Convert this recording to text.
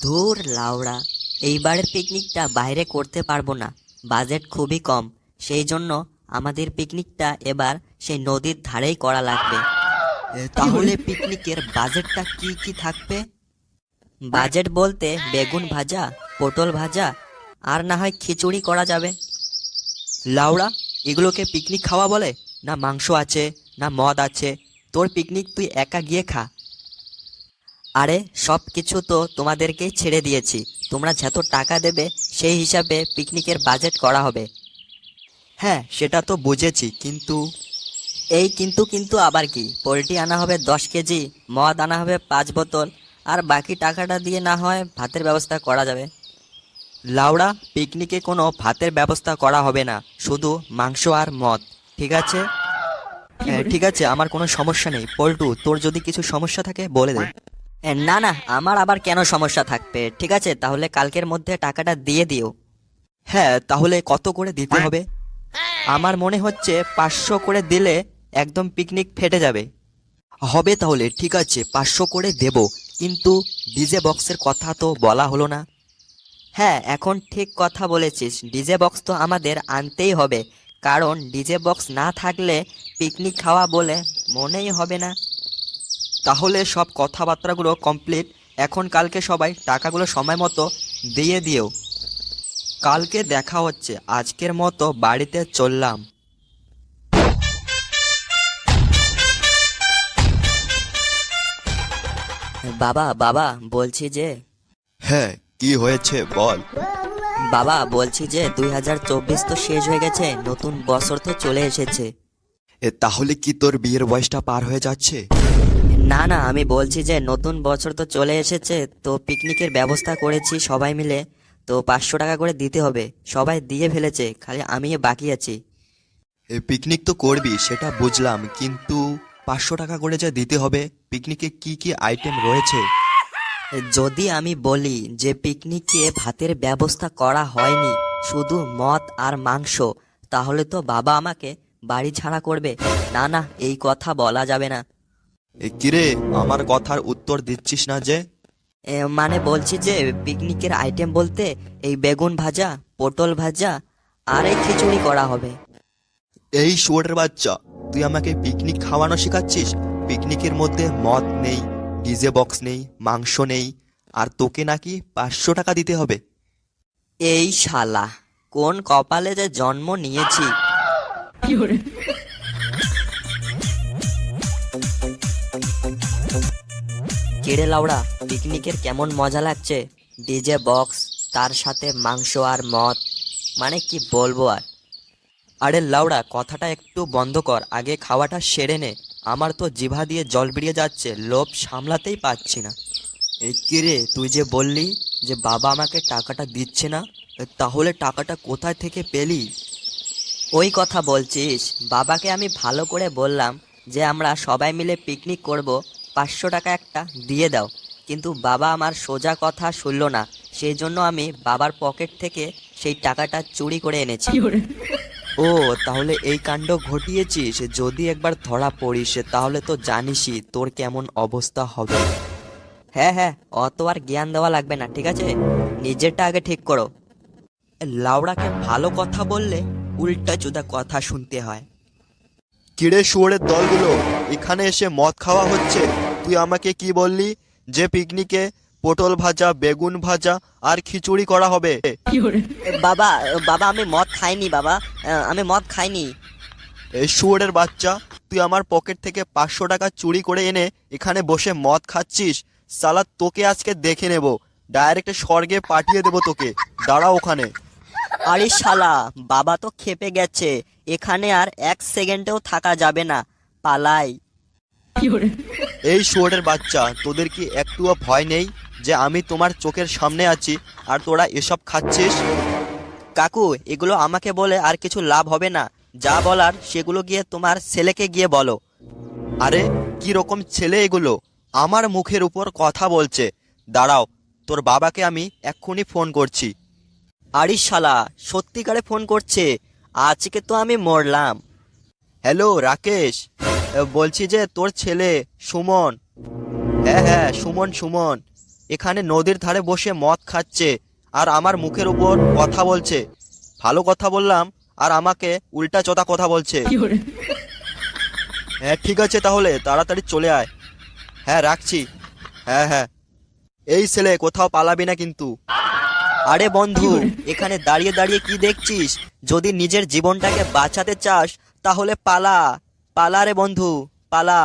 ধুর লাউড়া, এইবারের পিকনিকটা বাইরে করতে পারবো না। বাজেট খুবই কম। সেই জন্য আমাদের পিকনিকটা এবার সেই নদীর ধারেই করা লাগবে। তাহলে পিকনিকের বাজেটটা কি কি থাকবে? বাজেট বলতে বেগুন ভাজা, পটল ভাজা, আর না হয় খিচুড়ি করা যাবে। লাউড়া, এগুলোকে পিকনিক খাওয়া বলে? না মাংস আছে, না মদ আছে। তোর পিকনিক তুই একা গিয়ে খা। আরে সব কিছু তো তোমাদেরকেই ছেড়ে দিয়েছি। তোমরা যত টাকা দেবে সেই হিসাবে পিকনিকের বাজেট করা হবে। হ্যাঁ, সেটা তো বুঝেছি, কিন্তু এই কিন্তু কিন্তু আবার কি? পোলট্রি আনা হবে 10 কেজি, মদ আনা হবে 5 বোতল, আর বাকি টাকাটা দিয়ে না হয় ভাতের ব্যবস্থা করা যাবে। লাউড়া, পিকনিকে কোনো ভাতের ব্যবস্থা করা হবে না, শুধু মাংস আর মদ। ঠিক আছে? হ্যাঁ ঠিক আছে, আমার কোনো সমস্যা নেই। পল্টু, তোর যদি কিছু সমস্যা থাকে বলে দে। না না, আমার আবার কেন সমস্যা থাকবে? ঠিক আছে, তাহলে কালকের মধ্যে টাকাটা দিয়ে দিও। হ্যাঁ, তাহলে কত করে দিতে হবে? আমার মনে হচ্ছে 500 করে দিলে একদম পিকনিক ফেটে যাবে। হবে তাহলে, ঠিক আছে, 500 করে দেব। কিন্তু ডিজে বক্সের কথা তো বলা হলো না। হ্যাঁ, এখন ঠিক কথা বলেছিস, ডিজে বক্স তো আমাদের আনতেই হবে। কারণ ডিজে বক্স না থাকলে পিকনিক খাওয়া বলে মনেই হবে না। তাহলে সব কথাবার্তাগুলো কমপ্লিট। এখন কালকে সবাই টাকাগুলো সময় মতো দিয়ে দিও। কালকে দেখা হচ্ছে, আজকের মতো বাড়িতে চললাম। বাবা বাবা বলছি যে হ্যাঁ, কি হয়েছে বল। বাবা বলছি যে 2024 তো শেষ হয়ে গেছে, নতুন বছর তো চলে এসেছে। তাহলে কি তোর বিয়ের বয়সটা পার হয়ে যাচ্ছে? না না, আমি বলছি যে নতুন বছর তো চলে এসেছে, তো পিকনিকের ব্যবস্থা করেছি সবাই মিলে। তো 500 টাকা করে দিতে হবে। সবাই দিয়ে ফেলেছে, খালি আমি বাকি আছি। পিকনিক তো করবি সেটা বুঝলাম, কিন্তু 500 টাকা করে যে দিতে হবে, পিকনিকে কি কি আইটেম রয়েছে? যদি আমি বলি যে পিকনিকে ভাতের ব্যবস্থা করা হয়নি, শুধু মদ আর মাংস, তাহলে তো বাবা আমাকে বাড়ি ছাড়া করবে। না না, এই কথা বলা যাবে না। কিরে, আমার কথার উত্তর দিচ্ছিস না যে? মানে বলছি যে পিকনিকের আইটেম বলতে এই বেগুন ভাজা, পটল ভাজা, আর এই খিচুড়ি করা হবে। এই শুয়োরের বাচ্চা, তুই আমাকে পিকনিক খাওয়ানো শেখাচ্ছিস? পিকনিকের মধ্যে মদ নেই, ডিজে বক্স নেই, মাংস নেই, আর তোকে নাকি 500 টাকা দিতে হবে? এই শালা, কোন কপালে যে জন্ম নিয়েছি। কেড়ে লাউড়া, পিকনিকের কেমন মজা লাগছে? ডিজে বক্স, তার সাথে মাংস আর মদ, মানে কি বলবো আর। আরে লাউড়া, কথাটা একটু বন্ধ কর, আগে খাওয়াটা সেরে নে। আমার তো জিভা দিয়ে জল বেরিয়ে যাচ্ছে, লোভ সামলাতেই পারছি না। এই কিরে, তুই যে বললি যে বাবা আমাকে টাকাটা দিচ্ছে না, তাহলে টাকাটা কোথায় থেকে পেলি? ওই কথা বলছিস? বাবাকে আমি ভালো করে বললাম যে আমরা সবাই মিলে পিকনিক করব, 500 টাকা একটা দিয়ে দাও। কিন্তু বাবা আমার সোজা কথা শুনলো না। সেই জন্য আমি বাবার পকেট থেকে সেই টাকাটা চুরি করে এনেছি। ও, তাহলে এই কাণ্ড ঘটিয়েছিস? যদি একবার ধরা পড়িস তাহলে তো জানিসই তোর কেমন অবস্থা হবে। হ্যাঁ হ্যাঁ, অত আর জ্ঞান দেওয়া লাগবে না, ঠিক আছে? নিজেরটা আগে ঠিক করো। লাউড়াকে ভালো কথা বললে উল্টা চুদা কথা শুনতে হয়। কিরে শুয়োরের দলগুলো, এখানে এসে মদ খাওয়া হচ্ছে। তুই আমাকে কি বললি যে পিকনিকে পটল ভাজা, বেগুন ভাজা আর খিচুড়ি করা হবে? বাবা বাবা, আমি মদ খাইনি বাবা, আমি মদ খাইনি। এই শুয়োরের বাচ্চা, তুই আমার পকেট থেকে 500 টাকা চুরি করে এনে এখানে বসে মদ খাচ্ছিস। সালা, তোকে আজকে দেখে নেব, ডাইরেক্ট স্বর্গে পাঠিয়ে দেবো তোকে। দাঁড়া ওখানে। আরে শালা, বাবা তো খেপে গেছে, এখানে আর 1 সেকেন্ডেও থাকা যাবে না, পালাই। এই শুয়োরের বাচ্চা, তোদের কি একটুও ভয় নেই যে আমি তোমার চোখের সামনে আছি আর তোরা এসব খাচ্ছিস? কাকু, এগুলো আমাকে বলে আর কিছু লাভ হবে না। যা বলার সেগুলো গিয়ে তোমার ছেলেকে গিয়ে বলো। আরে, কি রকম ছেলে এগুলো? আমার মুখের উপর কথা বলছে। দাঁড়াও, তোর বাবাকে আমি এক্ষুনি ফোন করছি। আরে শালা, সত্যিকারে ফোন করছে? আজকে তো আমি মরলাম। হ্যালো রাকেশ, বলছি যে তোর ছেলে সুমন। হ্যাঁ হ্যাঁ, সুমন সুমন। এখানে নদীর ধারে বসে মদ খাচ্ছে আর আমার মুখের উপর কথা বলছে। ভালো কথা বললাম আর আমাকে উল্টা চোদা কথা বলছে। হ্যাঁ ঠিক আছে, তাহলে তাড়াতাড়ি চলে আয়। হ্যাঁ রাখছি। হ্যাঁ হ্যাঁ, এই ছেলে কোথাও পালাবি না কিন্তু। আরে বন্ধু, এখানে দাঁড়িয়ে দাঁড়িয়ে কি দেখছিস? যদি নিজের জীবনটাকে বাঁচাতে চাস তাহলে পালা, পালা রে বন্ধু, পালা।